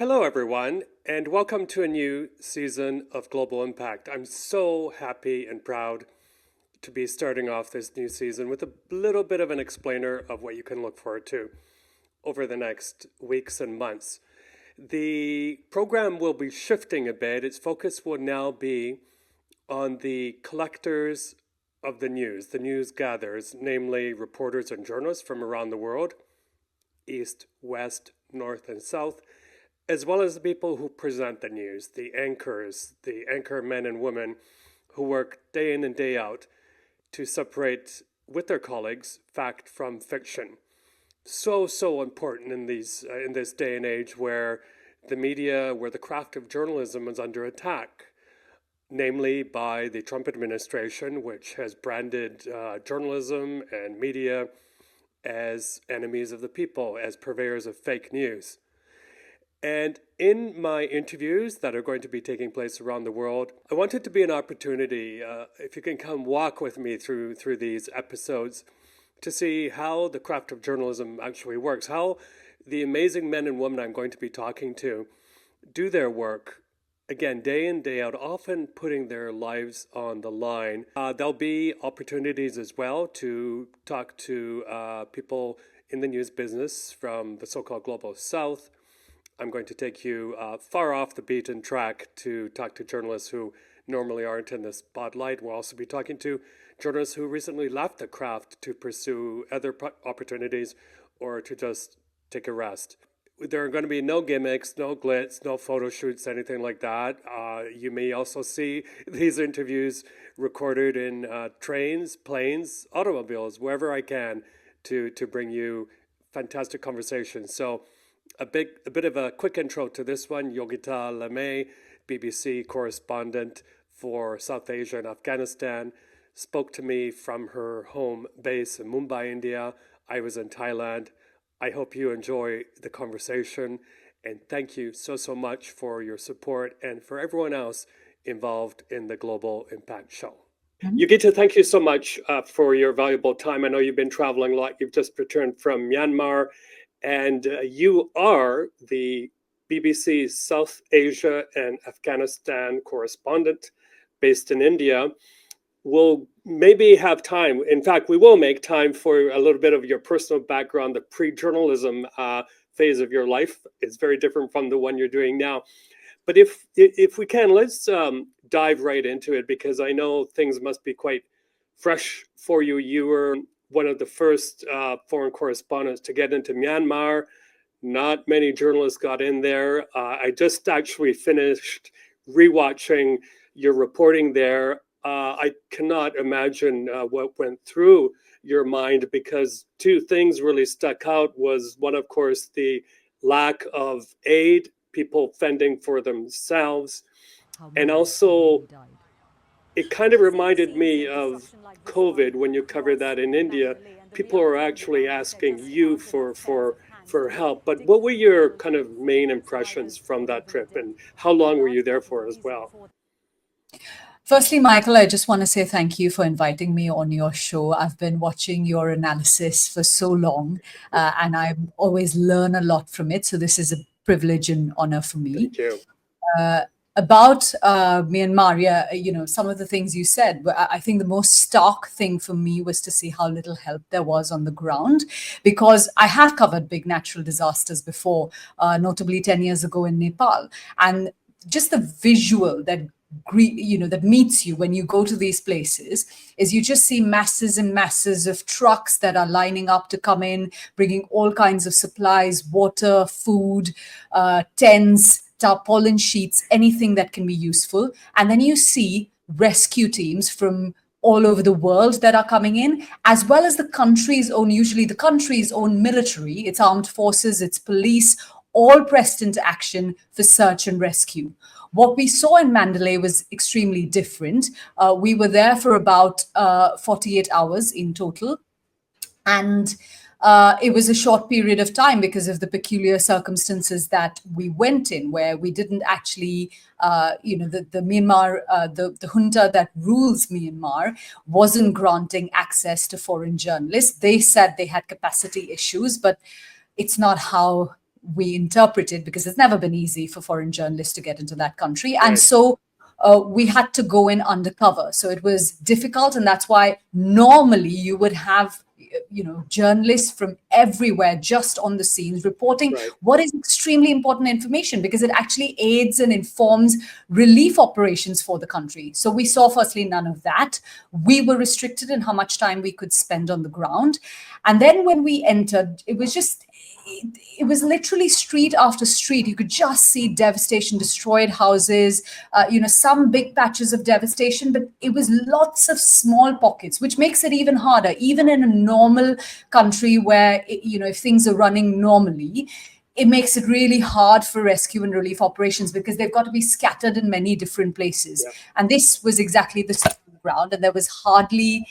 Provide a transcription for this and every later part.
Hello, everyone, and welcome to a new season of Global Impact. I'm so happy and proud to be starting off this new season with a little bit of an explainer of what you can look forward to over the next weeks and months. The program will be shifting a bit. Its focus will now be on the collectors of the news gatherers, namely reporters and journalists from around the world, east, west, north, and south, as well as the people who present the news, the anchor men and women who work day in and day out to separate with their colleagues fact from fiction. So important in this day and age where the craft of journalism is under attack, namely by the Trump administration, which has branded journalism and media as enemies of the people, as purveyors of fake news. And in my interviews that are going to be taking place around the world, I want it to be an opportunity, if you can come walk with me through these episodes, to see how the craft of journalism actually works, how the amazing men and women I'm going to be talking to do their work, again, day in, day out, often putting their lives on the line. There'll be opportunities as well to talk to people in the news business from the so-called Global South. I'm going to take you far off the beaten track to talk to journalists who normally aren't in the spotlight. We'll also be talking to journalists who recently left the craft to pursue other opportunities or to just take a rest. There are going to be no gimmicks, no glitz, no photo shoots, anything like that. You may also see these interviews recorded in trains, planes, automobiles, wherever I can to bring you fantastic conversations. So a bit of a quick intro to this one. Yogita Limaye, BBC correspondent for South Asia and Afghanistan, spoke to me from her home base in Mumbai, India. I was in Thailand. I hope you enjoy the conversation, and thank you so much for your support and for everyone else involved in the Global Impact Show. Yogita, thank you so much for your valuable time. I know you've been traveling a lot. You've just returned from Myanmar, and you are the BBC's South Asia and Afghanistan correspondent based in India. We'll maybe have time. In fact, we will make time for a little bit of your personal background. The pre-journalism phase of your life is very different from the one you're doing now. But if we can, let's dive right into it, because I know things must be quite fresh for you. You were one of the first foreign correspondents to get into Myanmar. Not many journalists got in there. I just actually finished rewatching your reporting there. I cannot imagine what went through your mind, because two things really stuck out. Was one, of course, the lack of aid, people fending for themselves, and also it kind of reminded me of COVID when you covered that in India. People are actually asking you for help. But what were your kind of main impressions from that trip, and how long were you there for as well? Firstly, Michael, I just want to say thank you for inviting me on your show. I've been watching your analysis for so long, and I always learn a lot from it. So this is a privilege and honor for me. Thank you. About Myanmar, yeah, some of the things you said, but I think the most stark thing for me was to see how little help there was on the ground, because I have covered big natural disasters before, notably 10 years ago in Nepal. And just the visual that meets you when you go to these places is you just see masses and masses of trucks that are lining up to come in, bringing all kinds of supplies, water, food, tents, tarpaulin sheets, anything that can be useful. And then you see rescue teams from all over the world that are coming in, as well as usually the country's own military, its armed forces, its police, all pressed into action for search and rescue. What we saw in Mandalay was extremely different. We were there for about 48 hours in total. And it was a short period of time because of the peculiar circumstances that we went in, where we didn't actually, the Myanmar, the junta that rules Myanmar wasn't granting access to foreign journalists. They said they had capacity issues, but it's not how we interpreted, because it's never been easy for foreign journalists to get into that country. And Right. so we had to go in undercover. So it was difficult. And that's why normally you would have journalists from everywhere just on the scenes reporting Right. what is extremely important information, because it actually aids and informs relief operations for the country. So we saw firstly none of that. We were restricted in how much time we could spend on the ground. And then when we entered, it was literally street after street. You could just see devastation, destroyed houses, some big patches of devastation, but it was lots of small pockets, which makes it even harder, even in a normal country where, if things are running normally, it makes it really hard for rescue and relief operations because they've got to be scattered in many different places. Yeah. And this was exactly the same ground, and there was hardly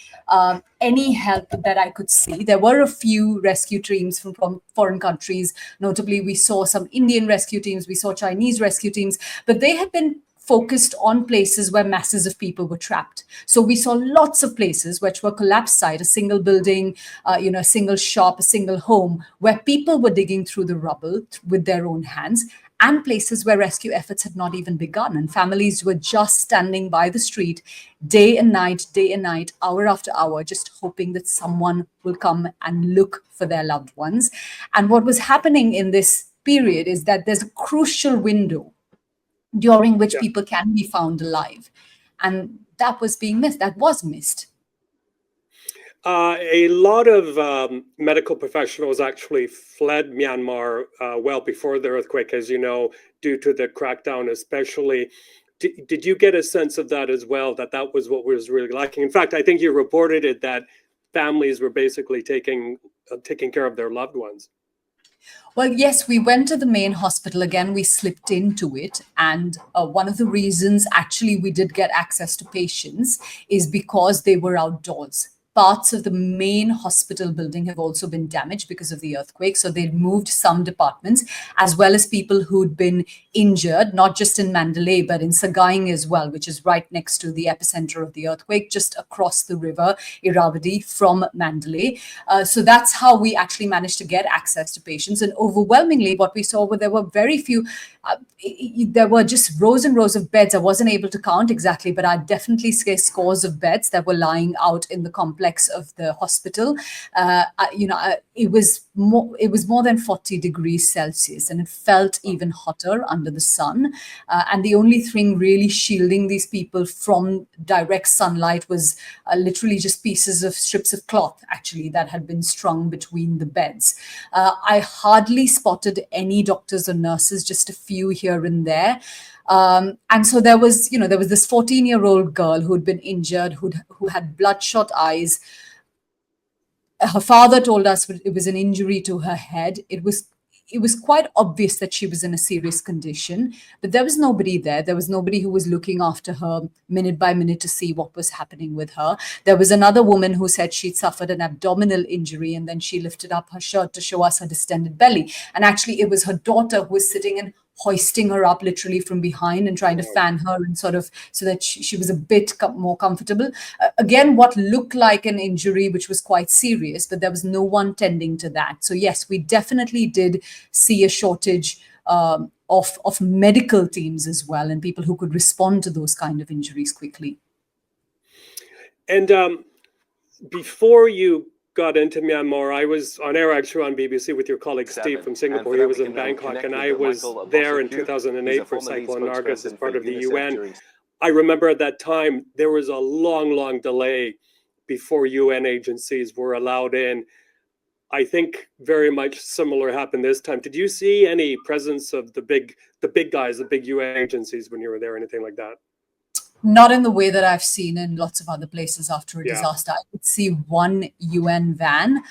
any help that I could see. There were a few rescue teams from foreign countries. Notably, we saw some Indian rescue teams, we saw Chinese rescue teams, but they had been focused on places where masses of people were trapped. So we saw lots of places which were collapsed site, a single building, a single shop, a single home, where people were digging through the rubble with their own hands, and places where rescue efforts had not even begun. And families were just standing by the street day and night, hour after hour, just hoping that someone will come and look for their loved ones. And what was happening in this period is that there's a crucial window during which people can be found alive. And that was being missed. That was missed. A lot of medical professionals actually fled Myanmar well before the earthquake, as you know, due to the crackdown especially. Did you get a sense of that as well, that was what was really lacking? In fact, I think you reported it, that families were basically taking care of their loved ones. Well, yes, we went to the main hospital. Again, we slipped into it. And one of the reasons actually we did get access to patients is because they were outdoors. Parts of the main hospital building have also been damaged because of the earthquake. So they moved some departments, as well as people who'd been injured, not just in Mandalay, but in Sagaing as well, which is right next to the epicenter of the earthquake, just across the river, Irrawaddy, from Mandalay. So that's how we actually managed to get access to patients. And overwhelmingly, what we saw were there were very few, there were just rows and rows of beds. I wasn't able to count exactly, but I definitely say scores of beds that were lying out in the complex of the hospital. It was more than 40 degrees Celsius, and it felt even hotter under the sun. And the only thing really shielding these people from direct sunlight was literally just strips of cloth, actually, that had been strung between the beds. I hardly spotted any doctors or nurses, just a few here and there. And so there was this 14-year-old girl who'd been injured, who had bloodshot eyes. Her father told us it was an injury to her head. It was quite obvious that she was in a serious condition, but there was nobody there. There was nobody who was looking after her minute by minute to see what was happening with her. There was another woman who said she'd suffered an abdominal injury, and then she lifted up her shirt to show us her distended belly. And actually, it was her daughter who was sitting and hoisting her up literally from behind and trying to fan her, and sort of so that she was a bit more comfortable. Again, what looked like an injury, which was quite serious, but there was no one tending to that. So yes, we definitely did see a shortage of medical teams as well, and people who could respond to those kind of injuries quickly. And before you got into Myanmar, I was on air actually on BBC with your colleague Steve from Singapore. He was in Bangkok, and I was there in 2008 for Cyclone Nargis as part of the UN. I remember at that time there was a long delay before UN agencies were allowed in. I think very much similar happened this time. Did you see any presence of the big guys, the big UN agencies when you were there, anything like that? Not in the way that I've seen in lots of other places after a disaster. I could see one UN van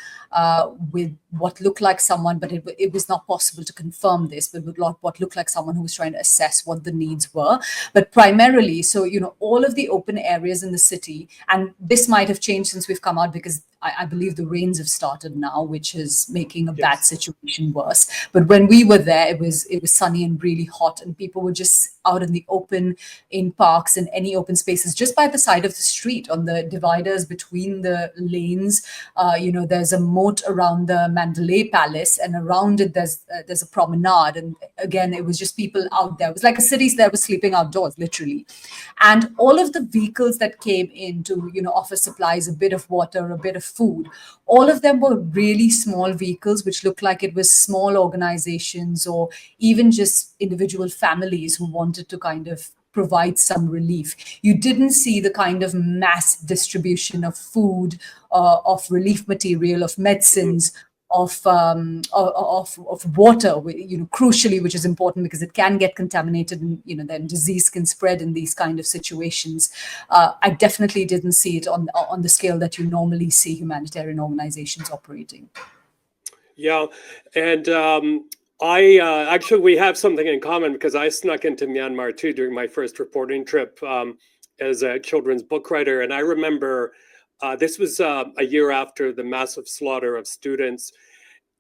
with what looked like someone, but it was not possible to confirm this, but with what looked like someone who was trying to assess what the needs were. But primarily, so, all of the open areas in the city, and this might have changed since we've come out, because I believe the rains have started now, which is making a bad Yes. situation worse. But when we were there, it was sunny and really hot, and people were just out in the open, in parks and any open spaces, just by the side of the street, on the dividers between the lanes. There's a moat around the Mandalay Palace, and around it there's a promenade. And again, it was just people out there. It was like a city that was sleeping outdoors, literally. And all of the vehicles that came in to, offer supplies, a bit of water, a bit of food, all of them were really small vehicles, which looked like it was small organizations or even just individual families who wanted to kind of provide some relief. You didn't see the kind of mass distribution of food, of relief material, of medicines, of water, crucially, which is important because it can get contaminated, and then disease can spread in these kind of situations. I definitely didn't see it on the scale that you normally see humanitarian organizations operating. Yeah, and I actually, we have something in common because I snuck into Myanmar too during my first reporting trip as a children's book writer, and I remember this was a year after the massive slaughter of students.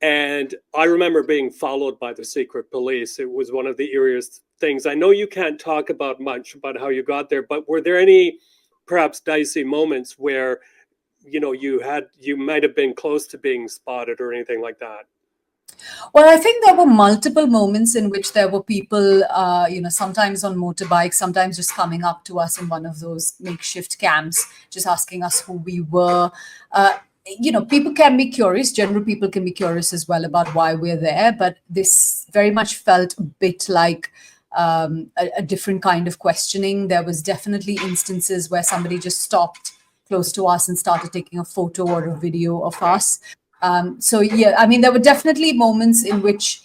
And I remember being followed by the secret police. It was one of the eeriest things. I know you can't talk about much about how you got there, but were there any perhaps dicey moments where, you might have been close to being spotted or anything like that? Well, I think there were multiple moments in which there were people, sometimes on motorbikes, sometimes just coming up to us in one of those makeshift camps, just asking us who we were. People can be curious. General people can be curious as well about why we're there. But this very much felt a bit like a different kind of questioning. There was definitely instances where somebody just stopped close to us and started taking a photo or a video of us. There were definitely moments in which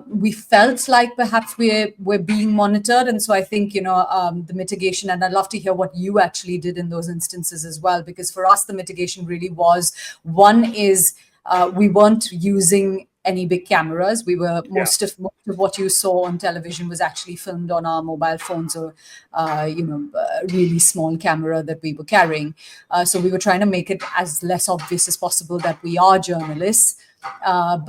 we felt like perhaps we're being monitored. And so I think, the mitigation, and I'd love to hear what you actually did in those instances as well, because for us, the mitigation really was, one is we weren't using any big cameras. We were most of what you saw on television was actually filmed on our mobile phones, or a really small camera that we were carrying. So we were trying to make it as less obvious as possible that we are journalists. I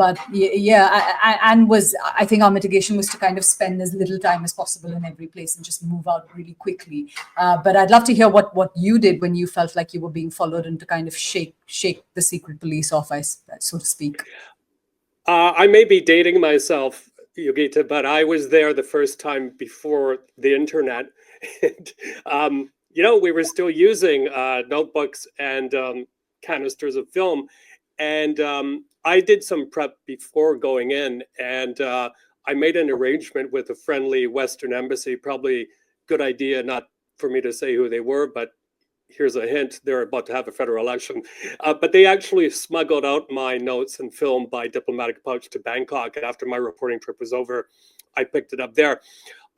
think our mitigation was to kind of spend as little time as possible in every place and just move out really quickly. But I'd love to hear what you did when you felt like you were being followed, and to kind of shake the secret police off, so to speak. I may be dating myself, Yogita, but I was there the first time before the internet. And, we were still using notebooks and canisters of film. And I did some prep before going in, and I made an arrangement with a friendly Western embassy. Probably good idea not for me to say who they were, but here's a hint: they're about to have a federal election. But they actually smuggled out my notes and film by diplomatic pouch to Bangkok. And after my reporting trip was over, I picked it up there.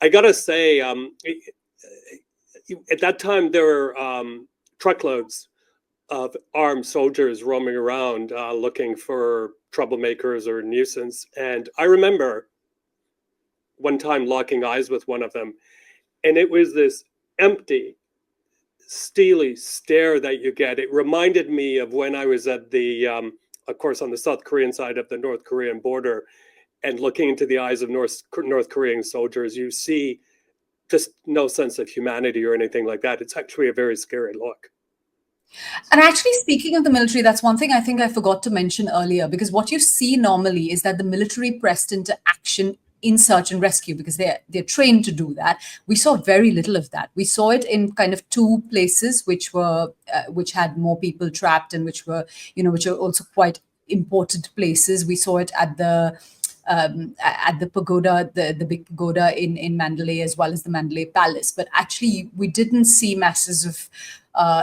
I gotta say, at that time, there were truckloads of armed soldiers roaming around looking for troublemakers or nuisance. And I remember one time locking eyes with one of them, and it was this empty, steely stare that you get. It reminded me of when I was at the, of course, on the South Korean side of the North Korean border, and looking into the eyes of North Korean soldiers, you see just no sense of humanity or anything like that. It's actually a very scary look. And actually, speaking of the military, that's one thing I think I forgot to mention earlier, because what you see normally is that the military pressed into action in search and rescue because they're trained to do that. We saw very little of that. We saw it in kind of two places which had more people trapped, and which are also quite important places. We saw it at the pagoda, the big pagoda in Mandalay, as well as the Mandalay Palace. But actually, we didn't see masses of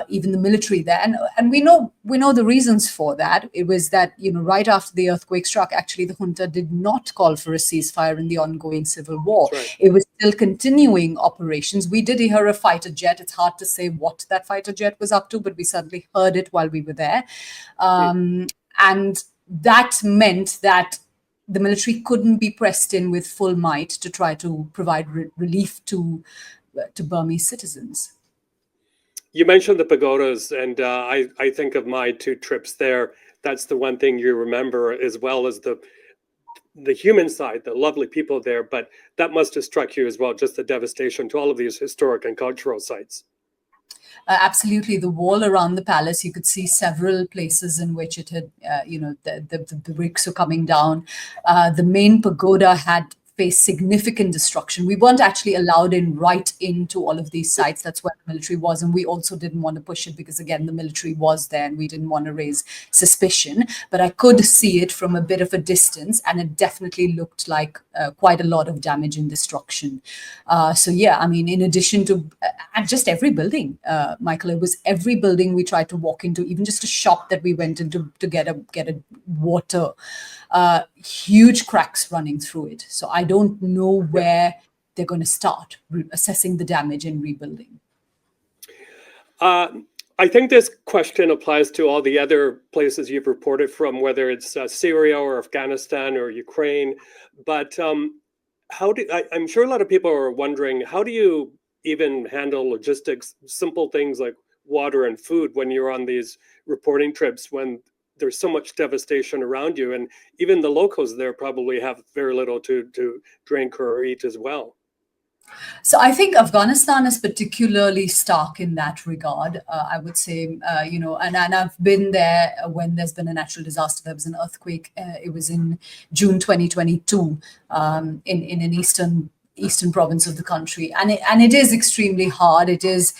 even the military there, and we know the reasons for that. It was that right after the earthquake struck, actually the junta did not call for a ceasefire in the ongoing civil war. Right. It was still continuing operations. We did hear a fighter jet. It's hard to say what that fighter jet was up to, but we certainly heard it while we were there, and that meant that the military couldn't be pressed in with full might to try to provide relief to Burmese citizens. You mentioned the pagodas, and I think of my 2 trips there. That's the one thing you remember, as well as the human side, the lovely people there. But that must have struck you as well, just the devastation to all of these historic and cultural sites. Absolutely, the wall around the palace, you could see several places in which it had, the bricks were coming down. The main pagoda had faced significant destruction. We weren't actually allowed in right into all of these sites. That's where the military was, and we also didn't want to push it because, again, the military was there, and we didn't want to raise suspicion. But I could see it from a bit of a distance, and it definitely looked like quite a lot of damage and destruction. So yeah, I mean, in addition to and just every building, Michael, it was every building we tried to walk into, even just a shop that we went into to get a water. Huge cracks running through it. So I don't know where they're going to start assessing the damage and rebuilding. I think this question applies to all the other places you've reported from, whether it's Syria or Afghanistan or Ukraine. But I'm sure a lot of people are wondering, how do you even handle logistics, simple things like water and food when you're on these reporting trips, when there's so much devastation around you, and even the locals there probably have very little to drink or eat as well. So I think Afghanistan is particularly stark in that regard. I would say, and I've been there when there's been a natural disaster. There was an earthquake. It was in June 2022 in an eastern province of the country, and it is extremely hard. It is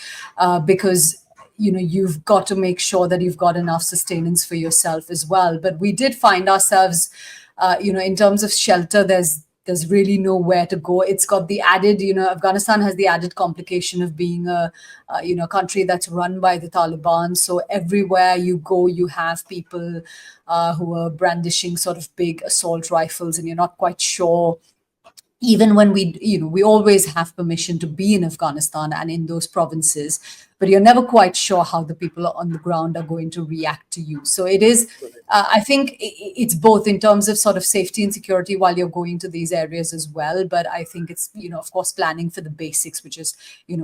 because you've got to make sure that you've got enough sustenance for yourself as well. But we did find ourselves, in terms of shelter, there's really nowhere to go. It's got the added, Afghanistan has the added complication of being a country that's run by the Taliban. So everywhere you go, you have people who are brandishing sort of big assault rifles, and you're not quite sure. Even when we always have permission to be in Afghanistan and in those provinces, but you're never quite sure how the people on the ground are going to react to you. So it is, I think it's both in terms of sort of safety and security while you're going to these areas as well. But I think it's, of course, planning for the basics, which is,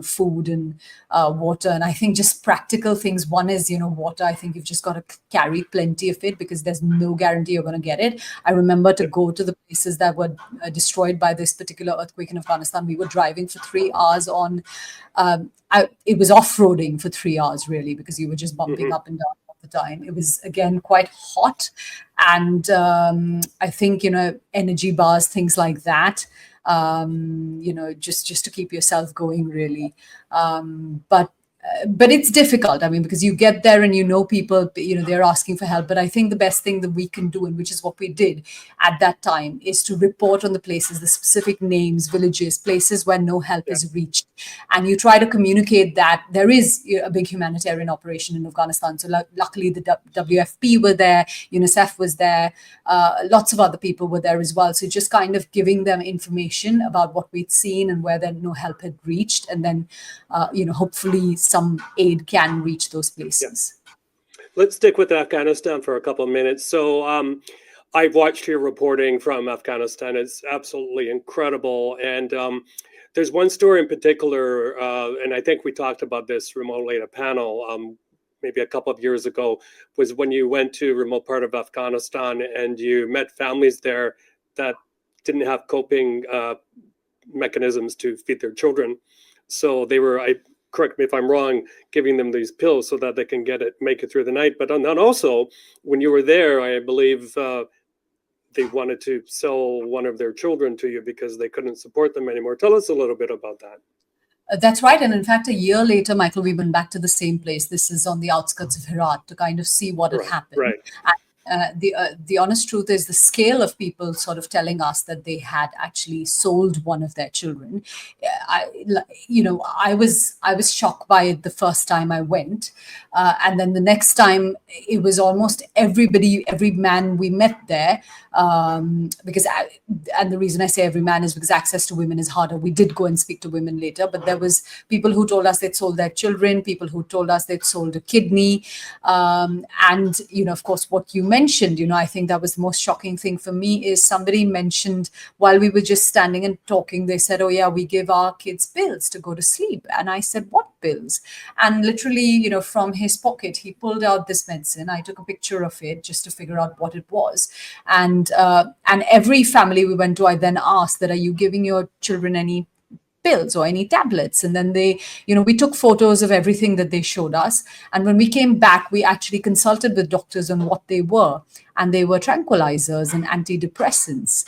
food and water. And I think just practical things. One is, water. I think you've just got to carry plenty of it because there's no guarantee you're going to get it. I remember to go to the places that were destroyed by this particular earthquake in Afghanistan, we were driving for 3 hours on, it was off-roading for 3 hours really, because you were just bumping up and down all the time. It was, again, quite hot. And I think, energy bars, things like that, just to keep yourself going really. But it's difficult. I mean, because you get there and people, they're asking for help. But I think the best thing that we can do, and which is what we did at that time, is to report on the places, the specific names, villages, places where no help is reached. And you try to communicate that there is a big humanitarian operation in Afghanistan. So luckily the WFP were there, UNICEF was there, lots of other people were there as well. So just kind of giving them information about what we'd seen and where no help had reached. And then, hopefully some aid can reach those places. Yeah. Let's stick with Afghanistan for a couple of minutes. So I've watched your reporting from Afghanistan. It's absolutely incredible. And there's one story in particular, and I think we talked about this remotely at a panel maybe a couple of years ago, was when you went to a remote part of Afghanistan and you met families there that didn't have coping mechanisms to feed their children. So they were, correct me if I'm wrong, giving them these pills so that they can make it through the night. But also, when you were there, I believe they wanted to sell one of their children to you because they couldn't support them anymore. Tell us a little bit about that. That's right. And in fact, a year later, Michael, we went back to the same place. This is on the outskirts of Herat to kind of see what had happened. Right. The honest truth is the scale of people sort of telling us that they had actually sold one of their children. I was shocked by it the first time I went, and then the next time it was almost everybody, every man we met there. And the reason I say every man is because access to women is harder. We did go and speak to women later, but there was people who told us they'd sold their children, people who told us they'd sold a kidney, and of course what you mentioned mentioned, I think that was the most shocking thing for me, is somebody mentioned while we were just standing and talking, they said, oh yeah, we give our kids pills to go to sleep. And I said, what pills? And literally, from his pocket, he pulled out this medicine. I took a picture of it just to figure out what it was. And every family we went to, I then asked that, are you giving your children any pills or any tablets? And then we took photos of everything that they showed us. And when we came back, we actually consulted with doctors on what they were. And they were tranquilizers and antidepressants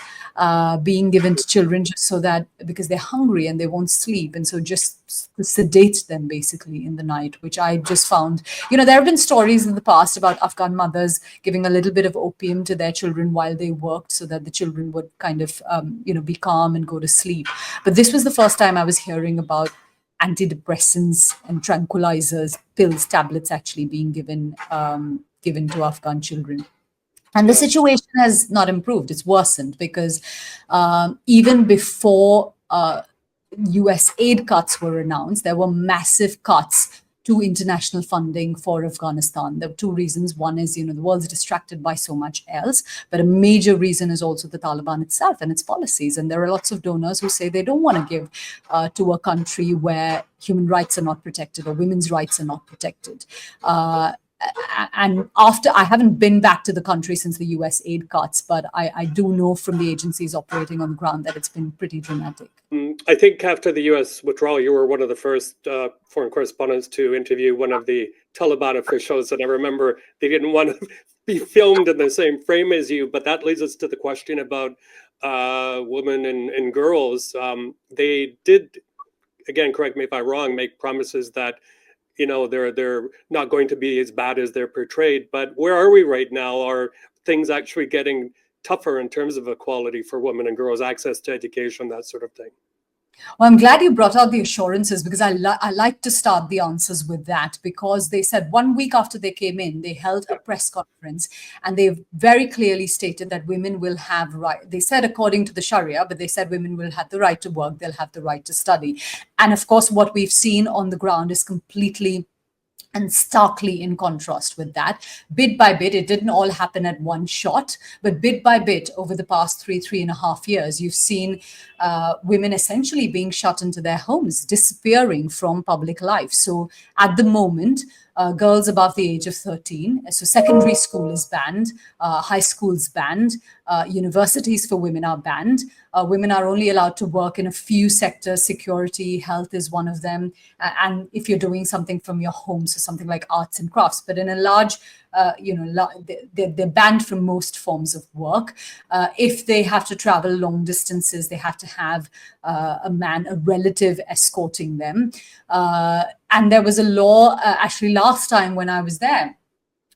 being given to children just so that, because they're hungry and they won't sleep. And so just to sedate them basically in the night, which I just found, there have been stories in the past about Afghan mothers giving a little bit of opium to their children while they worked so that the children would kind of, be calm and go to sleep. But this was the first time I was hearing about antidepressants and tranquilizers, pills, tablets actually being given to Afghan children. And the situation has not improved. It's worsened because even before US aid cuts were announced, there were massive cuts to international funding for Afghanistan. There are two reasons. One is, the world's distracted by so much else, but a major reason is also the Taliban itself and its policies. And there are lots of donors who say they don't want to give to a country where human rights are not protected or women's rights are not protected. And after, I haven't been back to the country since the US aid cuts, but I do know from the agencies operating on the ground that it's been pretty dramatic. I think after the US withdrawal, you were one of the first foreign correspondents to interview one of the Taliban officials. And I remember they didn't want to be filmed in the same frame as you, but that leads us to the question about women and girls. They did, again, correct me if I'm wrong, make promises that they're not going to be as bad as they're portrayed. But where are we right now? Are things actually getting tougher in terms of equality for women and girls, access to education, that sort of thing? Well, I'm glad you brought out the assurances, because I like to start the answers with that, because they said 1 week after they came in, they held a press conference and they very clearly stated that women will have right. They said according to the Sharia, but they said women will have the right to work, they'll have the right to study. And of course, what we've seen on the ground is completely and starkly in contrast with that. Bit by bit, it didn't all happen at one shot, but bit by bit over the past 3.5 years, you've seen women essentially being shut into their homes, disappearing from public life. So at the moment, girls above the age of 13, so secondary school is banned, high school's banned, universities for women are banned. Women are only allowed to work in a few sectors. Security, health is one of them. And if you're doing something from your home, so something like arts and crafts, but in a large, they're banned from most forms of work. If they have to travel long distances, they have to have a relative escorting them. And there was a law, actually last time when I was there,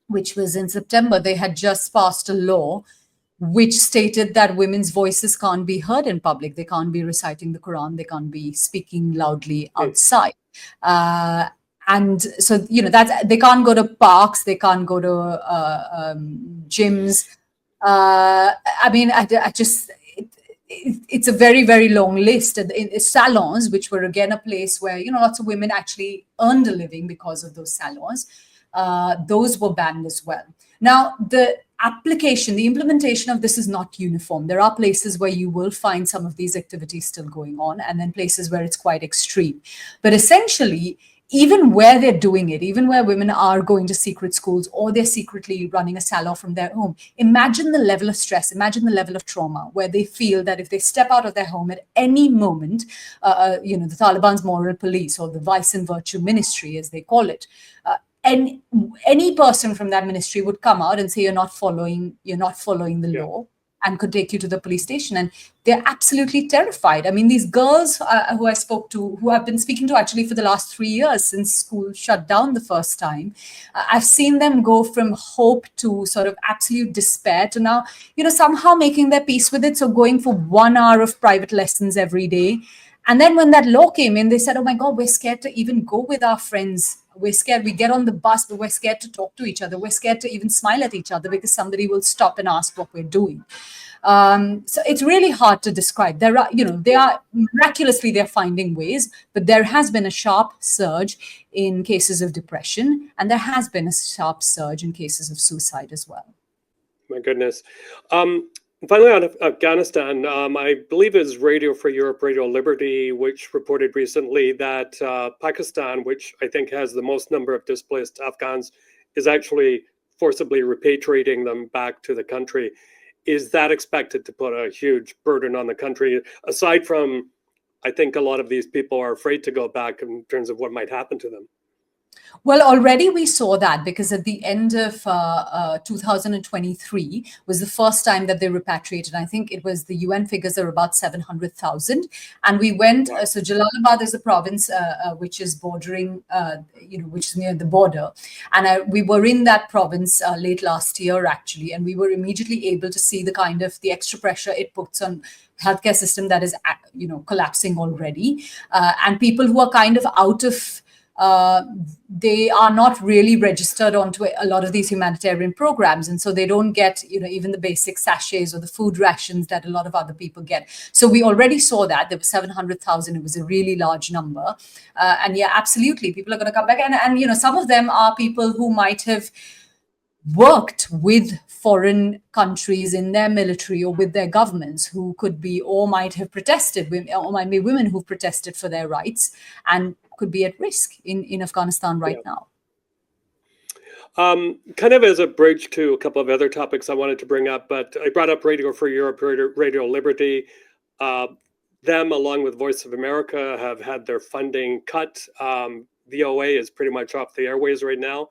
which was in September, they had just passed a law which stated that women's voices can't be heard in public. They can't be reciting the Quran. They can't be speaking loudly outside. And so, they can't go to parks. They can't go to gyms. It's a very, very long list. And in salons, which were again a place where, lots of women actually earned a living because of those salons, those were banned as well. Now, the implementation of this is not uniform. There are places where you will find some of these activities still going on, and then places where it's quite extreme. But essentially, even where they're doing it, even where women are going to secret schools or they're secretly running a salon from their home, imagine the level of stress, imagine the level of trauma where they feel that if they step out of their home at any moment, the Taliban's moral police, or the vice and virtue ministry, as they call it, and any person from that ministry would come out and say you're not following the law, and could take you to the police station. And they're absolutely terrified. I mean, these girls who I spoke to, who I've been speaking to actually for the last 3 years since school shut down the first time, I've seen them go from hope to sort of absolute despair to now, somehow making their peace with it. So going for 1 hour of private lessons every day. And then when that law came in, they said, oh my God, we're scared to even go with our friends. We're scared. We get on the bus, but we're scared to talk to each other. We're scared to even smile at each other because somebody will stop and ask what we're doing. So it's really hard to describe. There are, they are miraculously, they're finding ways, but there has been a sharp surge in cases of depression, and there has been a sharp surge in cases of suicide as well. My goodness. Finally, on Afghanistan, I believe it was Radio Free Europe, Radio Liberty, which reported recently that Pakistan, which I think has the most number of displaced Afghans, is actually forcibly repatriating them back to the country. Is that expected to put a huge burden on the country? Aside from, I think a lot of these people are afraid to go back in terms of what might happen to them. Well, already we saw that, because at the end of 2023 was the first time that they repatriated. I think it was, the UN figures are about 700,000. And we went, Wow. so Jalalabad is a province which is bordering, which is near the border. And we were in that province late last year, actually, and we were immediately able to see the kind of the extra pressure it puts on healthcare system that is, collapsing already. And people who are kind of out of, they are not really registered onto a lot of these humanitarian programs. And so they don't get, even the basic sachets or the food rations that a lot of other people get. So we already saw that there were 700,000. It was a really large number. And yeah, absolutely. People are going to come back. And some of them are people who might have worked with foreign countries in their military or with their governments, who could be, or might have protested, or might be women who've protested for their rights and could be at risk in Afghanistan right now. Kind of as a bridge to a couple of other topics I wanted to bring up, but I brought up Radio Free Europe, Radio Liberty. Them, along with Voice of America, have had their funding cut. VOA is pretty much off the airways right now.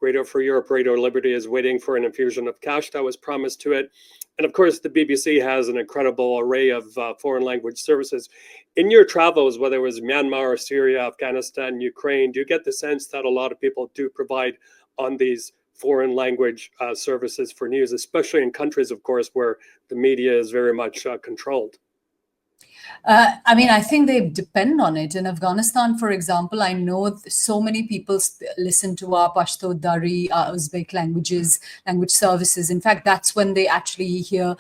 Radio Free Europe, Radio Liberty is waiting for an infusion of cash that was promised to it. And of course, the BBC has an incredible array of foreign language services. In your travels, whether it was Myanmar, Syria, Afghanistan, Ukraine, do you get the sense that a lot of people do provide on these foreign language services for news, especially in countries, of course, where the media is very much controlled? I think they depend on it. In Afghanistan, for example, I know so many people listen to our Pashto, Dari, Uzbek language services. In fact, that's when they actually hear,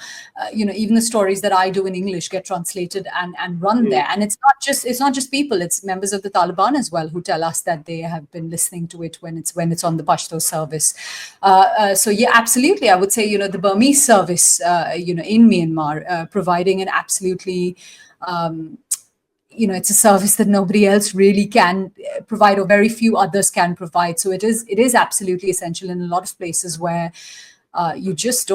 even the stories that I do in English get translated and run there. And it's not just people; it's members of the Taliban as well who tell us that they have been listening to it when it's on the Pashto service. So yeah, absolutely, I would say the Burmese service, in Myanmar, providing an absolutely it's a service that nobody else really can provide, or very few others can provide. So it is absolutely essential in a lot of places where you just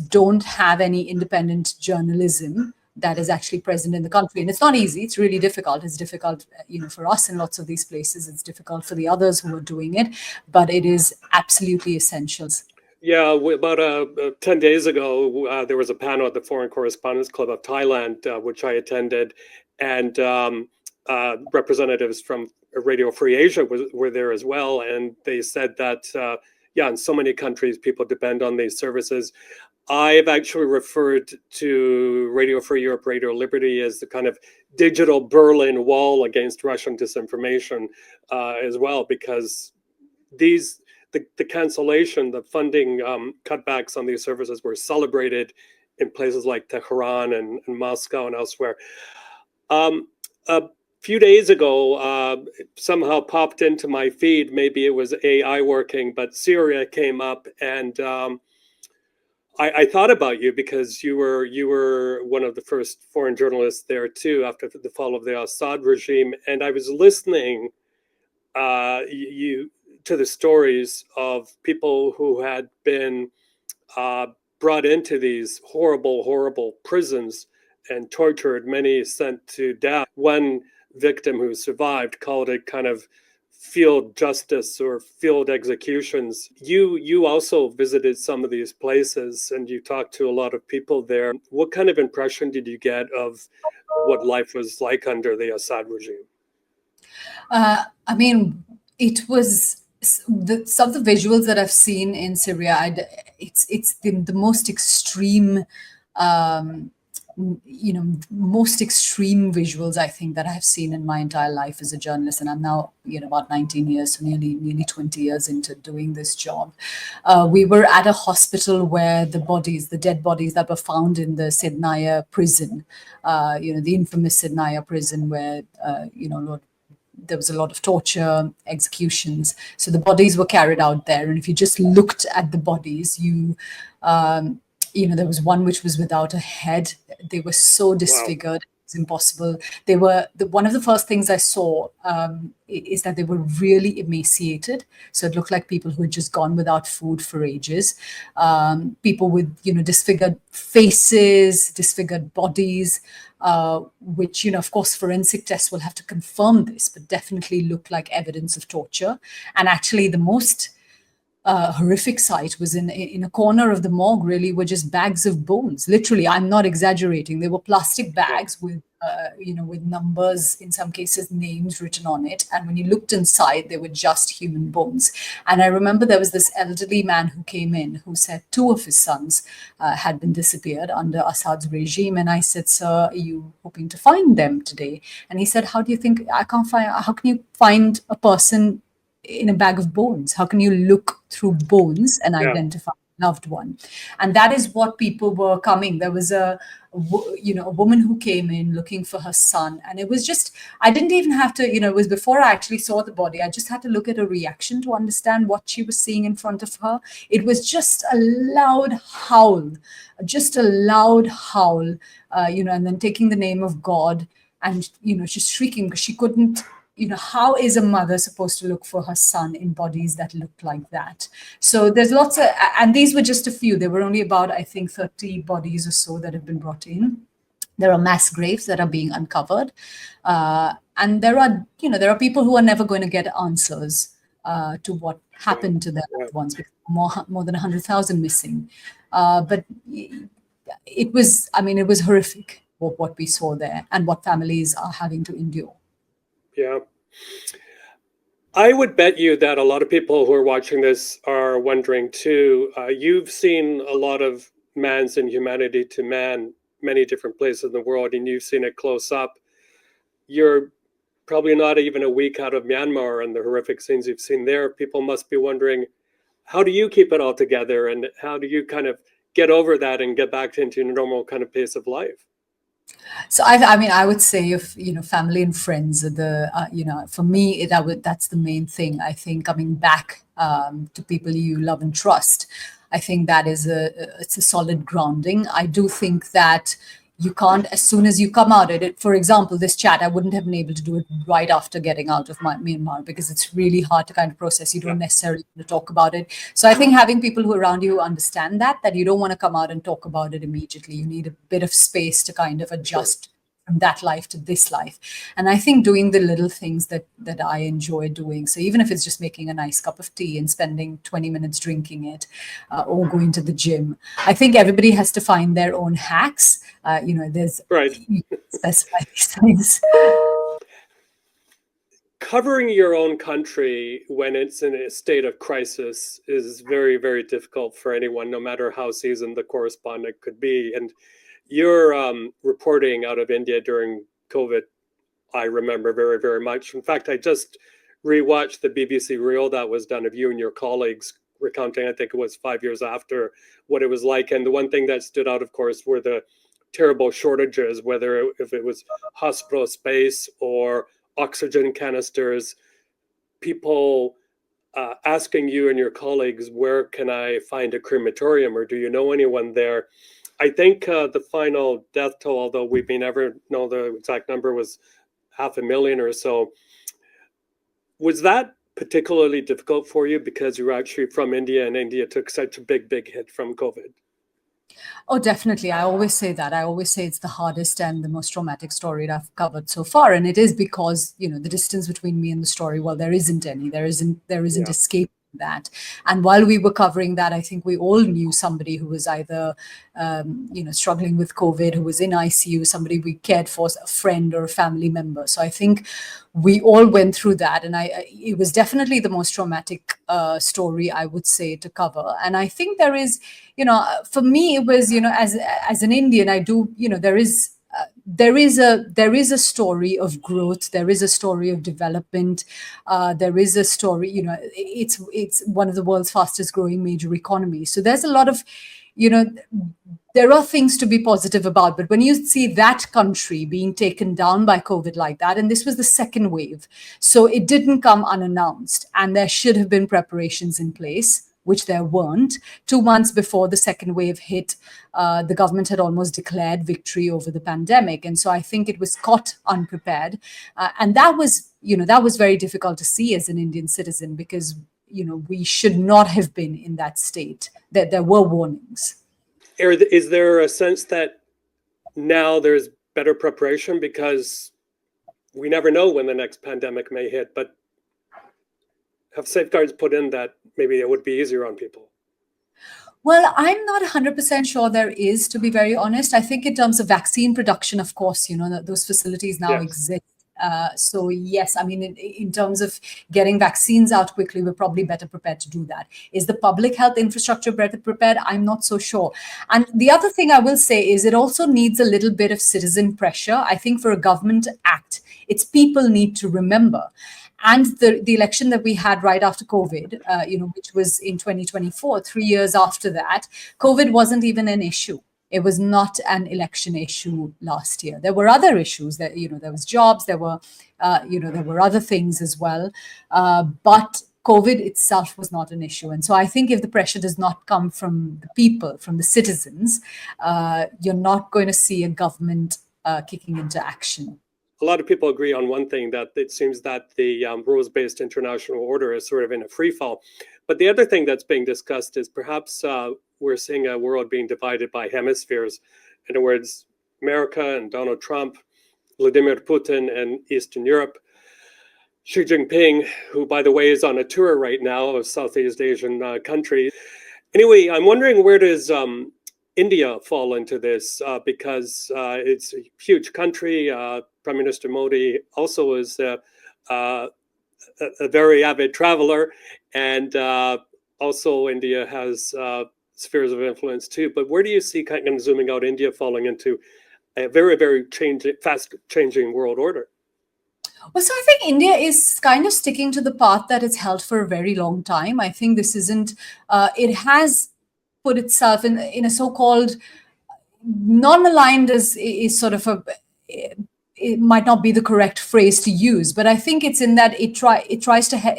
don't have any independent journalism that is actually present in the country. And it's not easy. It's really difficult. It's difficult, for us in lots of these places. It's difficult for the others who are doing it, but it is absolutely essential. Yeah, about 10 days ago, there was a panel at the Foreign Correspondents Club of Thailand, which I attended, and representatives from Radio Free Asia were there as well. And they said that, in so many countries, people depend on these services. I've actually referred to Radio Free Europe, Radio Liberty as the kind of digital Berlin Wall against Russian disinformation as well, because the cancellation, the funding cutbacks on these services were celebrated in places like Tehran and Moscow and elsewhere. A few days ago, somehow popped into my feed, maybe it was AI working, but Syria came up, and I thought about you because you were one of the first foreign journalists there too after the fall of the Assad regime, and I was listening to the stories of people who had been brought into these horrible prisons and tortured, many sent to death. One victim who survived called it kind of field justice or field executions. You also visited some of these places and you talked to a lot of people there. What kind of impression did you get of what life was like under the Assad regime? It was some of the visuals that I've seen in Syria. It's the most extreme, most extreme visuals I think that I've seen in my entire life as a journalist. And I'm now, about 19 years, so nearly 20 years into doing this job. We were at a hospital where the dead bodies that were found in the Sednaya prison, the infamous Sednaya prison where, there was a lot of torture, executions. So the bodies were carried out there. And if you just looked at the bodies, there was one which was without a head. They were so disfigured. Wow. It's impossible. They were one of the first things I saw is that they were really emaciated. So it looked like people who had just gone without food for ages. People with disfigured faces, disfigured bodies, which of course forensic tests will have to confirm this, but definitely look like evidence of torture. And actually, the most horrific sight was in a corner of the morgue. Really, were just bags of bones. Literally, I'm not exaggerating. They were plastic bags with with numbers, in some cases names written on it. And when you looked inside, they were just human bones. And I remember there was this elderly man who came in who said 2 of his sons had been disappeared under Assad's regime. And I said, "Sir, are you hoping to find them today?" And he said, "How do you think I can't find? How can you find a person in a bag of bones? How can you look through bones and identify a loved one?" And that is what people were coming. There was a woman who came in looking for her son, and it was just, I didn't even have to, it was before I actually saw the body. I just had to look at her reaction to understand what she was seeing in front of her. It was just a loud howl, and then taking the name of God and, just shrieking because she couldn't. How is a mother supposed to look for her son in bodies that look like that? So there's lots of, and these were just a few. There were only about, I think, 30 bodies or so that have been brought in. There are mass graves that are being uncovered. And there are people who are never going to get answers to what happened to their loved ones, because more than 100,000 missing. But it was horrific what we saw there and what families are having to endure. Yeah. I would bet you that a lot of people who are watching this are wondering too. You've seen a lot of man's inhumanity to man, many different places in the world, and you've seen it close up. You're probably not even a week out of Myanmar and the horrific scenes you've seen there. People must be wondering, how do you keep it all together, and how do you kind of get over that and get back into your normal kind of pace of life? So I would say if family and friends are the for me that's the main thing. I think coming back to people you love and trust, I think that is it's a solid grounding. I do think that you can't, as soon as you come out of it, for example, this chat, I wouldn't have been able to do it right after getting out of Myanmar, because it's really hard to kind of process. You don't necessarily want to talk about it. So I think having people who around you understand that you don't want to come out and talk about it immediately. You need a bit of space to kind of adjust from that life to this life. And I think doing the little things that I enjoy doing. So even if it's just making a nice cup of tea and spending 20 minutes drinking it, or going to the gym, I think everybody has to find their own hacks. There's specify these things. Covering your own country when it's in a state of crisis is very, very difficult for anyone, no matter how seasoned the correspondent could be. And your reporting out of India during COVID, I remember very, very much. In fact, I just rewatched the BBC reel that was done of you and your colleagues recounting, I think it was 5 years after, what it was like. And the one thing that stood out, of course, were the terrible shortages, whether if it was hospital space or oxygen canisters, people asking you and your colleagues, where can I find a crematorium, or do you know anyone there? I think the final death toll, although we may never know the exact number, was 500,000 or so. Was that particularly difficult for you because you were actually from India, and India took such a big, big hit from COVID? Oh, definitely. I always say that. I always say it's the hardest and the most traumatic story that I've covered so far. And it is because, the distance between me and the story, well, there isn't any. There isn't escape that. And while we were covering that, I think we all knew somebody who was either, struggling with COVID, who was in ICU, somebody we cared for, a friend or a family member. So I think we all went through that. And it was definitely the most traumatic story, I would say, to cover. And I think there is, for me, it was, as an Indian, I do, there is a story of growth. There is a story of development. There is a story, it's one of the world's fastest growing major economies. So there's a lot of, there are things to be positive about. But when you see that country being taken down by COVID like that, and this was the second wave, so it didn't come unannounced, and there should have been preparations in place, which there weren't. 2 months before the second wave hit, the government had almost declared victory over the pandemic. And so I think it was caught unprepared. And that was, that was very difficult to see as an Indian citizen, because, we should not have been in that state. That there were warnings. Is there a sense that now there's better preparation, because we never know when the next pandemic may hit, but have safeguards put in that maybe it would be easier on people? Well, I'm not 100% sure there is, to be very honest. I think in terms of vaccine production, of course, those facilities now exist. So yes, I mean, in terms of getting vaccines out quickly, we're probably better prepared to do that. Is the public health infrastructure better prepared? I'm not so sure. And the other thing I will say is it also needs a little bit of citizen pressure. I think for a government to act, its people need to remember. And the election that we had right after COVID, which was in 2024, 3 years after that, COVID wasn't even an issue. It was not an election issue last year. There were other issues that, there was jobs, there were other things as well. But COVID itself was not an issue. And so I think if the pressure does not come from the people, from the citizens, you're not going to see a government kicking into action. A lot of people agree on one thing, that it seems that the rules-based international order is sort of in a free fall. But the other thing that's being discussed is perhaps we're seeing a world being divided by hemispheres. In other words, America and Donald Trump, Vladimir Putin and Eastern Europe, Xi Jinping, who, by the way, is on a tour right now of Southeast Asian countries. Anyway, I'm wondering, where does India fall into this? Because it's a huge country. Prime Minister Modi also is a very avid traveler, and also India has spheres of influence too. But where do you see, kind of zooming out, India falling into a very, very fast-changing world order? Well, so I think India is kind of sticking to the path that it's held for a very long time. I think this isn't, it has put itself in a so-called non-aligned is sort of it might not be the correct phrase to use, but I think it's in that it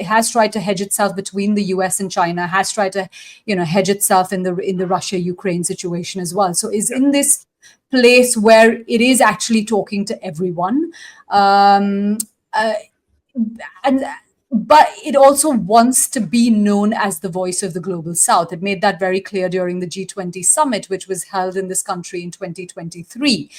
has tried to hedge itself between the US and China, has tried to, hedge itself in the Russia-Ukraine situation as well. So is in this place where it is actually talking to everyone. But it also wants to be known as the voice of the global South. It made that very clear during the G20 summit, which was held in this country in 2023.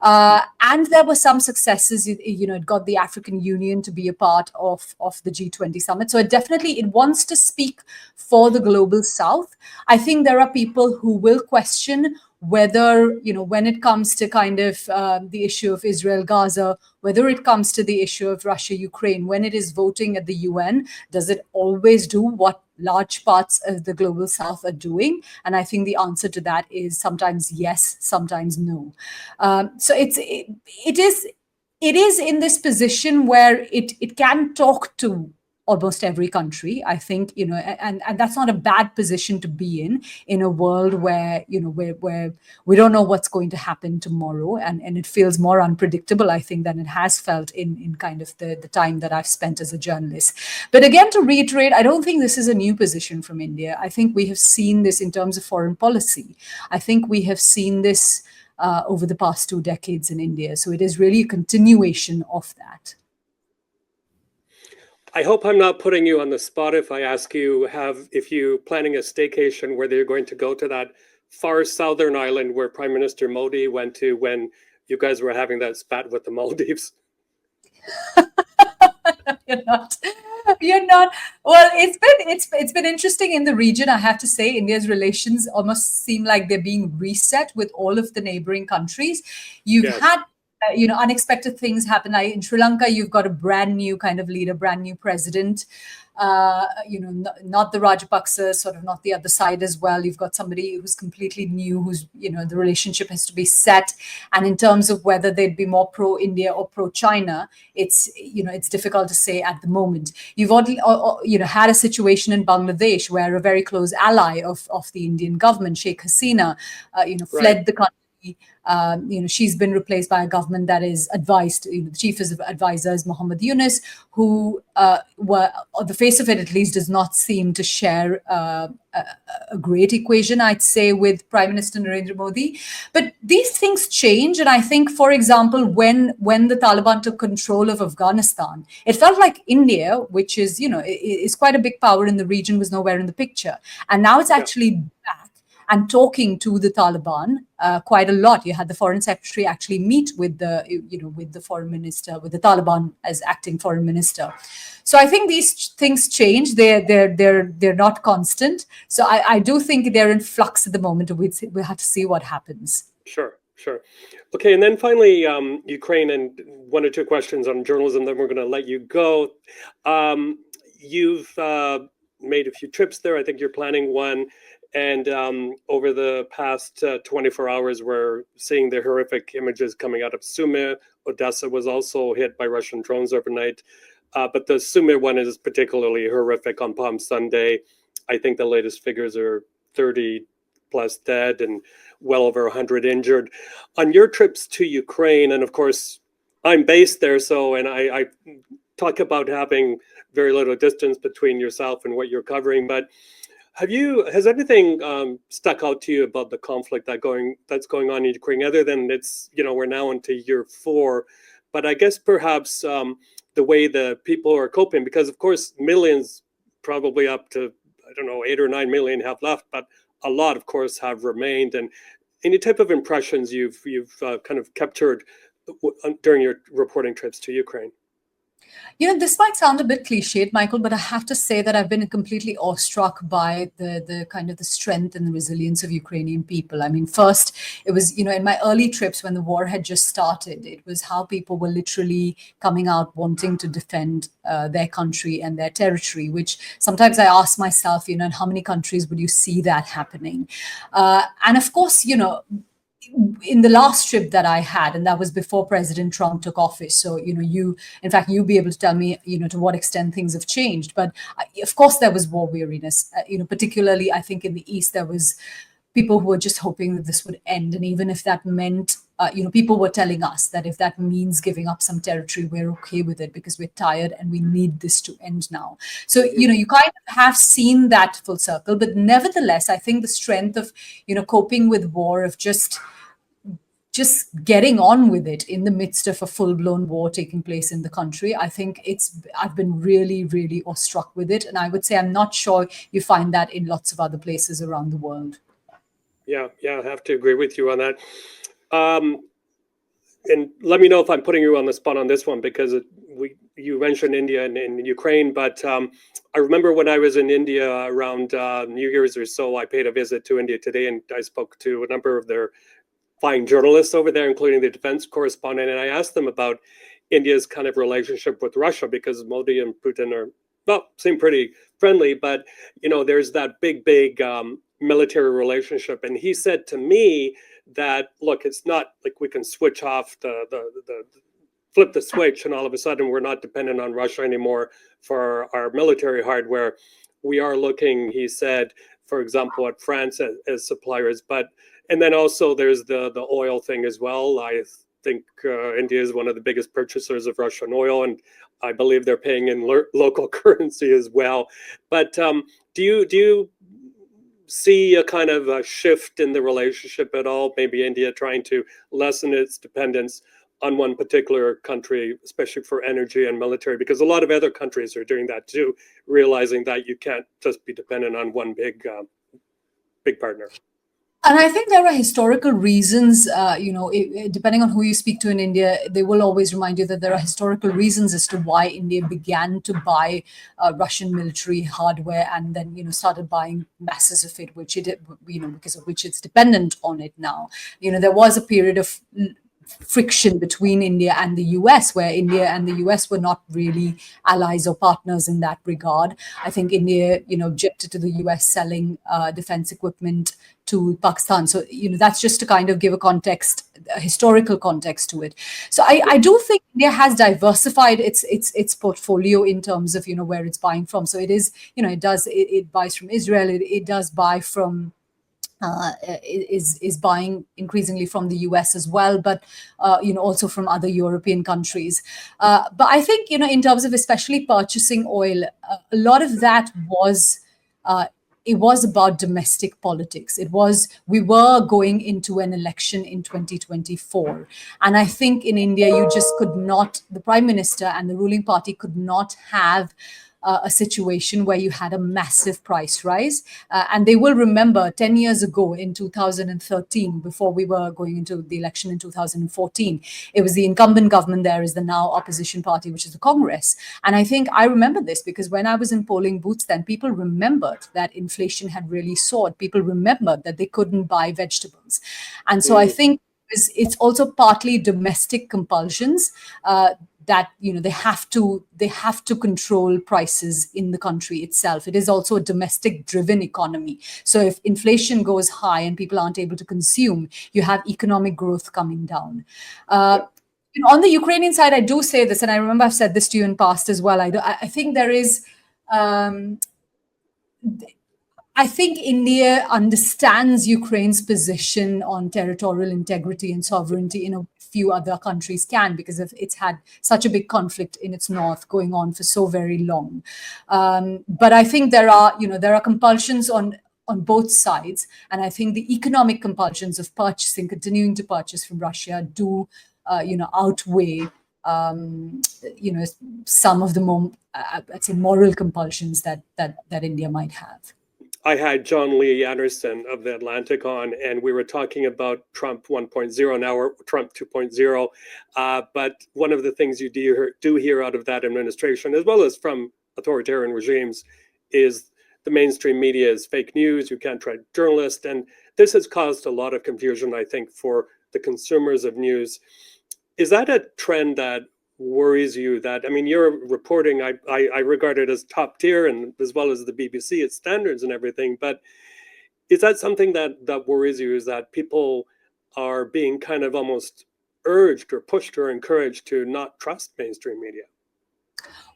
And there were some successes. It got the African Union to be a part of the G20 summit. So it wants to speak for the global South. I think there are people who will question whether, when it comes to kind of the issue of Israel-Gaza, whether it comes to the issue of Russia-Ukraine, when it is voting at the UN, does it always do what large parts of the global South are doing? And I think the answer to that is sometimes yes, sometimes no. So it is in this position where it can talk to almost every country, I think, and that's not a bad position to be in a world where, where we don't know what's going to happen tomorrow. And it feels more unpredictable, I think, than it has felt in kind of the time that I've spent as a journalist. But again, to reiterate, I don't think this is a new position from India. I think we have seen this in terms of foreign policy. I think we have seen this over the past 2 decades in India. So it is really a continuation of that. I hope I'm not putting you on the spot if I ask you, if you planning a staycation, whether you're going to go to that far southern island where Prime Minister Modi went to when you guys were having that spat with the Maldives. You're not. Well, it's been interesting in the region. I have to say, India's relations almost seem like they're being reset with all of the neighboring countries. You've had unexpected things happen. Like in Sri Lanka, you've got a brand new kind of leader, brand new president. Not the Rajapaksa, sort of not the other side as well. You've got somebody who's completely new, who's, the relationship has to be set. And in terms of whether they'd be more pro-India or pro-China, it's difficult to say at the moment. You've already, had a situation in Bangladesh where a very close ally of the Indian government, Sheikh Hasina, fled the country. She's been replaced by a government that is advised, the chief of advisors, Muhammad Yunus, who, on the face of it at least, does not seem to share a great equation, I'd say, with Prime Minister Narendra Modi. But these things change. And I think, for example, when the Taliban took control of Afghanistan, it felt like India, which is, is quite a big power in the region, was nowhere in the picture. And now it's actually back and talking to the Taliban quite a lot. You had the foreign secretary actually meet with the foreign minister, with the Taliban as acting foreign minister. So I think these things change. They're not constant. So I do think they're in flux at the moment. We'll have to see what happens. Sure. Okay, and then finally, Ukraine, and one or two questions on journalism, then we're going to let you go. You've made a few trips there. I think you're planning one. And over the past 24 hours, we're seeing the horrific images coming out of Sumy. Odessa was also hit by Russian drones overnight. But the Sumy one is particularly horrific on Palm Sunday. I think the latest figures are 30 plus dead and well over 100 injured. On your trips to Ukraine, and of course, I'm based there, and I talk about having very little distance between yourself and what you're covering, but has anything stuck out to you about the conflict that's going on in Ukraine, other than we're now into year 4, but I guess perhaps the way the people are coping, because of course millions, probably up to 8 or 9 million have left, but a lot of course have remained. And any type of impressions you've kind of captured during your reporting trips to Ukraine? This might sound a bit cliched, Michael, but I have to say that I've been completely awestruck by the kind of the strength and the resilience of Ukrainian people. I mean, first, it was, in my early trips when the war had just started, it was how people were literally coming out wanting to defend their country and their territory, which sometimes I ask myself, in how many countries would you see that happening? And of course, in the last trip that I had, and that was before President Trump took office. So, you'll be able to tell me, to what extent things have changed. But of course, there was war weariness, particularly, I think in the East, there was people who were just hoping that this would end. And even if that meant, people were telling us that if that means giving up some territory, we're okay with it because we're tired and we need this to end now. So, you kind of have seen that full circle. But nevertheless, I think the strength of, coping with war, of just getting on with it in the midst of a full-blown war taking place in the country, I think I've been really, really awestruck with it. And I would say I'm not sure you find that in lots of other places around the world. Yeah, I have to agree with you on that. And let me know if I'm putting you on the spot on this one, because you mentioned India and Ukraine, but I remember when I was in India around New Year's or so, I paid a visit to India Today, and I spoke to a number of their fine journalists over there, including the defense correspondent, and I asked them about India's kind of relationship with Russia, because Modi and Putin seem pretty friendly, but there's that big military relationship. And he said to me that, look, it's not like we can switch off flip the switch and all of a sudden we're not dependent on Russia anymore for our military hardware. We are looking, he said, for example, at France as suppliers, and then also there's the oil thing as well. I think India is one of the biggest purchasers of Russian oil, and I believe they're paying in local currency as well. But do you see a kind of a shift in the relationship at all? Maybe India trying to lessen its dependence on one particular country, especially for energy and military, because a lot of other countries are doing that too, realizing that you can't just be dependent on one big partner. And I think there are historical reasons, depending on who you speak to in India, they will always remind you that there are historical reasons as to why India began to buy Russian military hardware and then, started buying masses of it, which it, because of which it's dependent on it now. There was a period of friction between India and the US, where India and the US were not really allies or partners in that regard. I think India, objected to the US selling defense equipment to Pakistan. So, that's just to kind of give a historical context to it. So I do think India has diversified its portfolio in terms of, where it's buying from. So it is, it buys from Israel, it does buy from is buying increasingly from the US as well, but also from other European countries. But I think in terms of especially purchasing oil, a lot of that was. It was about domestic politics. We were going into an election in 2024. And I think in India, the Prime Minister and the ruling party could not have a situation where you had a massive price rise. And they will remember 10 years ago in 2013, before we were going into the election in 2014, it was the incumbent government there is the now opposition party, which is the Congress. And I think I remember this because when I was in polling booths then, people remembered that inflation had really soared. People remembered that they couldn't buy vegetables. And so I think it's also partly domestic compulsions that they have to control prices in the country itself. It is also a domestic driven economy. So if inflation goes high and people aren't able to consume, you have economic growth coming down. On the Ukrainian side, I do say this, and I remember I've said this to you in past as well. I think there is. I think India understands Ukraine's position on territorial integrity and sovereignty in a few other countries can, because it's had such a big conflict in its north going on for so very long. But I think there are compulsions on both sides, and I think the economic compulsions of continuing to purchase from Russia do outweigh some of the more I'd say moral compulsions that India might have. I had John Lee Anderson of The Atlantic on, and we were talking about Trump 1.0, now we're Trump 2.0. But one of the things you do hear out of that administration, as well as from authoritarian regimes, is the mainstream media is fake news. You can't trust journalists. And this has caused a lot of confusion, I think, for the consumers of news. Is that a trend that worries you? That, I mean, your reporting, I regard it as top tier, and as well as the BBC, its standards and everything. But is that something that worries you? Is that people are being kind of almost urged or pushed or encouraged to not trust mainstream media?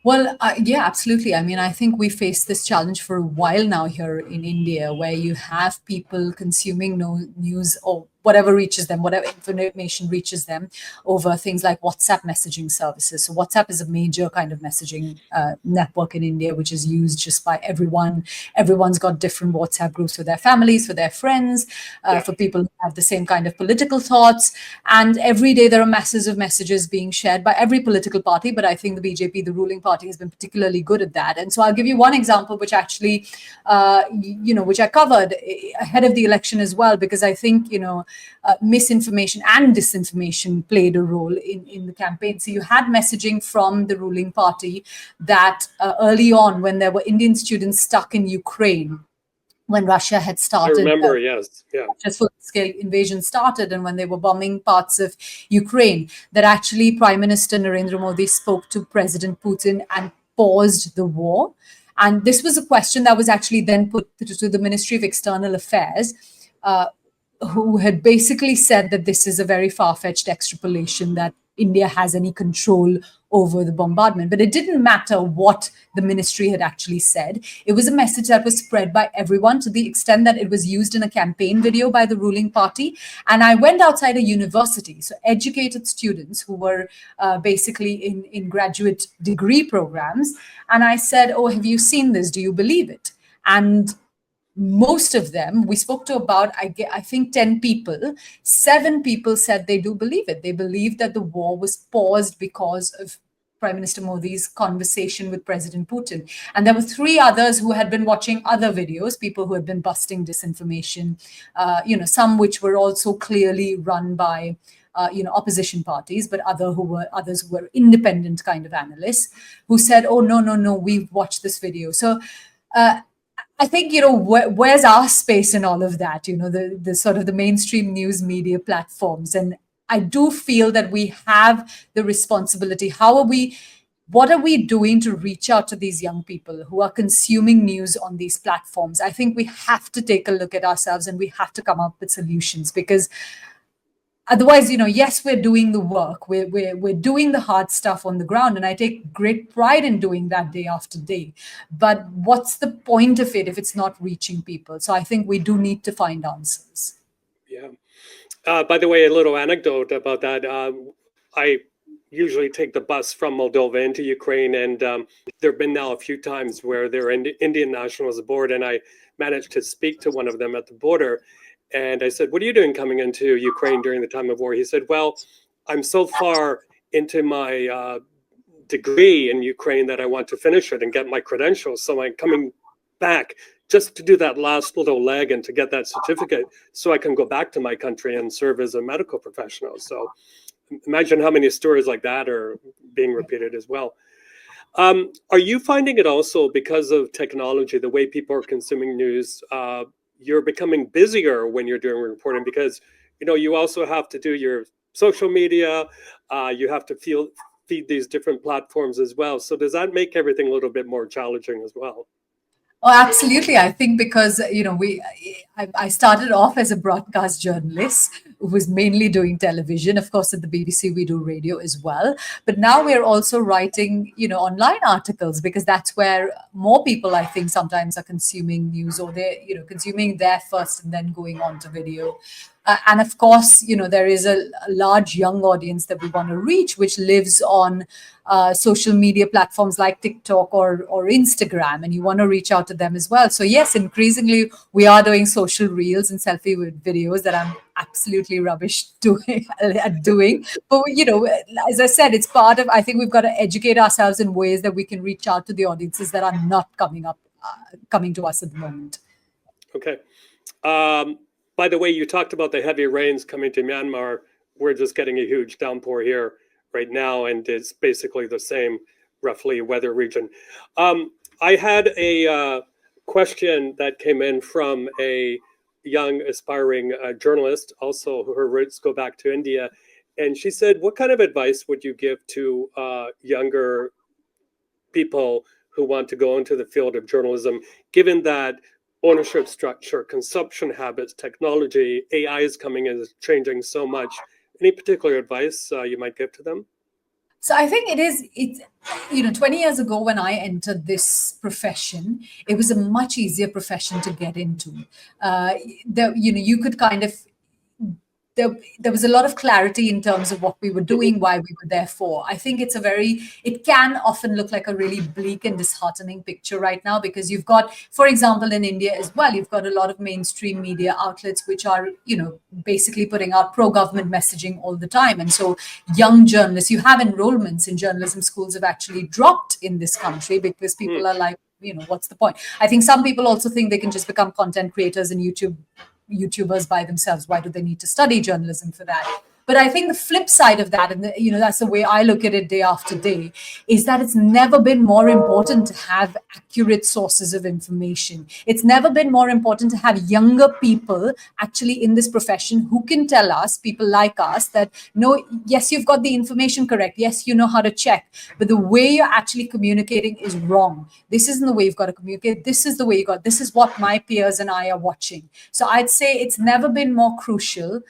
Well, yeah, absolutely. I mean, I think we face this challenge for a while now here in India, where you have people consuming news or whatever reaches them, whatever information reaches them over things like WhatsApp messaging services. So WhatsApp is a major kind of messaging network in India, which is used just by everyone. Everyone's got different WhatsApp groups for their families, for their friends, for people who have the same kind of political thoughts. And every day there are masses of messages being shared by every political party. But I think the BJP, the ruling party, has been particularly good at that. And so I'll give you one example, which actually, which I covered ahead of the election as well, because I think, misinformation and disinformation played a role in the campaign. So you had messaging from the ruling party that early on, when there were Indian students stuck in Ukraine, when Russia had started. I remember, yes. Yeah. Russia's full-scale invasion started, and when they were bombing parts of Ukraine, that actually Prime Minister Narendra Modi spoke to President Putin and paused the war. And this was a question that was actually then put to the Ministry of External Affairs, who had basically said that this is a very far-fetched extrapolation that India has any control over the bombardment. But it didn't matter what the ministry had actually said. It was a message that was spread by everyone, to the extent that it was used in a campaign video by the ruling party. And I went outside a university, so educated students who were basically in graduate degree programs. And I said, "Oh, have you seen this? Do you believe it?" And most of them, we spoke to about, I think 10 people, 7 people said they do believe it. They believe that the war was paused because of Prime Minister Modi's conversation with President Putin. And there were 3 others who had been watching other videos, people who had been busting disinformation, some which were also clearly run by opposition parties, but others who were independent kind of analysts, who said, "Oh, no, we've watched this video." So I think, where's our space in all of that? The sort of the mainstream news media platforms. And I do feel that we have the responsibility. What are we doing to reach out to these young people who are consuming news on these platforms? I think we have to take a look at ourselves and we have to come up with solutions, because otherwise, yes, we're doing the work. We're doing the hard stuff on the ground. And I take great pride in doing that day after day. But what's the point of it if it's not reaching people? So I think we do need to find answers. Yeah. By the way, a little anecdote about that. I usually take the bus from Moldova into Ukraine, and there have been now a few times where there are Indian nationals aboard, and I managed to speak to one of them at the border. And I said, "What are you doing coming into Ukraine during the time of war?" He said, "Well, I'm so far into my degree in Ukraine that I want to finish it and get my credentials. So I'm coming back just to do that last little leg and to get that certificate so I can go back to my country and serve as a medical professional." So imagine how many stories like that are being repeated as well. Are you finding it also because of technology, the way people are consuming news? You're becoming busier when you're doing reporting because you also have to do your social media. You have to feed these different platforms as well. So does that make everything a little bit more challenging as well? Oh, absolutely. I think because, I started off as a broadcast journalist who was mainly doing television. Of course, at the BBC, we do radio as well. But now we're also writing, online articles, because that's where more people, I think, sometimes are consuming news, or they're, consuming there first and then going on to video. And of course, there is a large young audience that we want to reach, which lives on social media platforms like TikTok or Instagram, and you want to reach out to them as well. So yes, increasingly we are doing social reels and selfie with videos that I'm absolutely rubbish at doing. But as I said, it's part of. I think we've got to educate ourselves in ways that we can reach out to the audiences that are not coming to us at the moment. Okay. By the way, you talked about the heavy rains coming to Myanmar. We're just getting a huge downpour here right now, and it's basically the same, roughly, weather region. I had a question that came in from a young aspiring journalist, also her roots go back to India. And she said, what kind of advice would you give to younger people who want to go into the field of journalism, given that ownership structure, consumption habits, technology, AI is coming in, is changing so much? Any particular advice you might give to them? So I think it's 20 years ago when I entered this profession, it was a much easier profession to get into. You could kind of, there was a lot of clarity in terms of what we were doing, why we were there for. I think it can often look like a really bleak and disheartening picture right now, because you've got, for example, in India as well, you've got a lot of mainstream media outlets which are, basically putting out pro-government messaging all the time. And so young journalists, you have enrollments in journalism schools have actually dropped in this country because people are like, what's the point? I think some people also think they can just become content creators and YouTubers by themselves. Why do they need to study journalism for that? But I think the flip side of that, and that's the way I look at it day after day, is that it's never been more important to have accurate sources of information. It's never been more important to have younger people actually in this profession who can tell us, people like us, that no, yes, you've got the information correct. Yes, you know how to check, but the way you're actually communicating is wrong. This isn't the way you've got to communicate. This is the way this is what my peers and I are watching. So I'd say it's never been more crucial.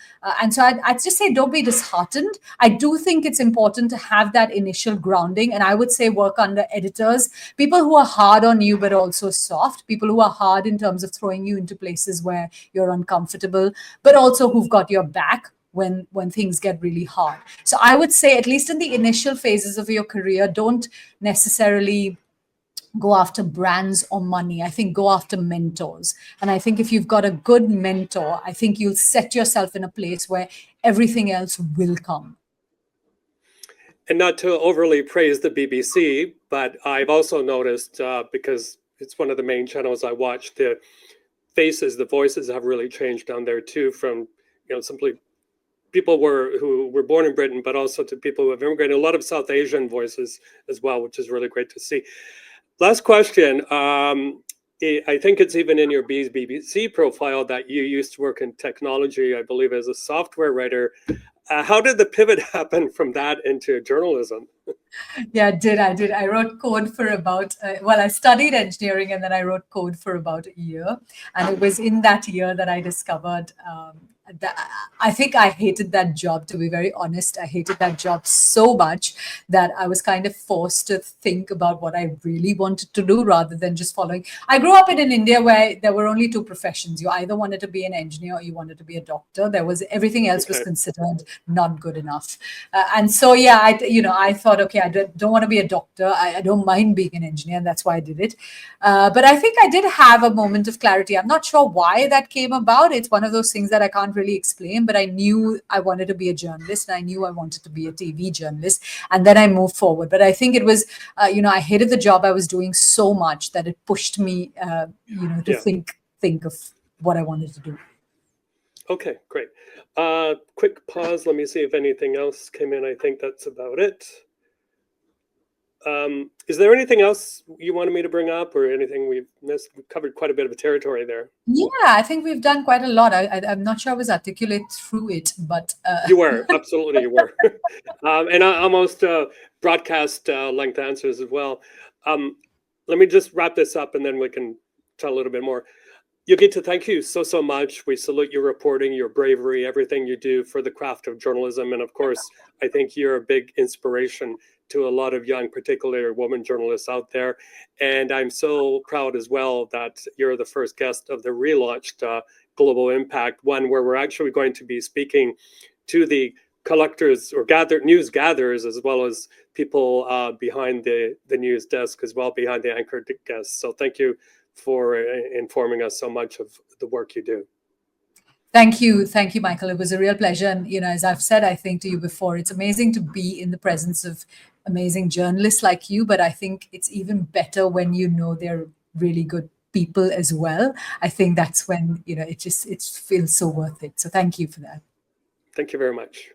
And so I'd just say, don't be disheartened. I do think it's important to have that initial grounding. And I would say work under editors, people who are hard on you, but also soft, people who are hard in terms of throwing you into places where you're uncomfortable, but also who've got your back when things get really hard. So I would say, at least in the initial phases of your career, don't necessarily go after brands or money. I think go after mentors. And I think if you've got a good mentor, I think you'll set yourself in a place where everything else will come. And not to overly praise the BBC, but I've also noticed, because it's one of the main channels I watch, the faces, the voices have really changed down there too, from simply people who were born in Britain, but also to people who have immigrated. A lot of South Asian voices as well, which is really great to see. Last question. I think it's even in your BBC profile that you used to work in technology, I believe, as a software writer. How did the pivot happen from that into journalism? Yeah, I did. I wrote code for about, well, I studied engineering and then I wrote code for about a year. And it was in that year that I discovered that I think I hated that job, to be very honest. I hated that job so much that I was kind of forced to think about what I really wanted to do rather than just following. I grew up in India where there were only two professions. You either wanted to be an engineer or you wanted to be a doctor. There was everything else was Okay. considered not good enough. And so, yeah, I thought, okay, I don't want to be a doctor. I don't mind being an engineer. And that's why I did it. But I think I did have a moment of clarity. I'm not sure why that came about. It's one of those things that I can't really explain, but I knew I wanted to be a journalist and I knew I wanted to be a TV journalist. And then I moved forward. But I think it was, I hated the job I was doing so much that it pushed me, to Yeah. think of what I wanted to do. Okay, great. Quick pause. Let me see if anything else came in. I think that's about it. Is there anything else you wanted me to bring up or anything we've missed? We've covered quite a bit of territory there. Yeah, I think we've done quite a lot. I'm not sure I was articulate through it, but You were, absolutely you were. And almost broadcast length answers as well. Let me just wrap this up and then we can tell a little bit more. Yogita, thank you so much. We salute your reporting, your bravery, everything you do for the craft of journalism. And of course, I think you're a big inspiration to a lot of young, particularly women journalists out there. And I'm so proud as well that you're the first guest of the relaunched Global Impact, one where we're actually going to be speaking to the collectors or news gatherers, as well as people behind the news desk, as well behind the anchor guests. So thank you for informing us so much of the work you do. Thank you, Michael. It was a real pleasure. And as I've said, I think to you before, it's amazing to be in the presence of amazing journalists like you. But I think it's even better when they're really good people as well. I think that's when it feels so worth it. So thank you for that. Thank you very much.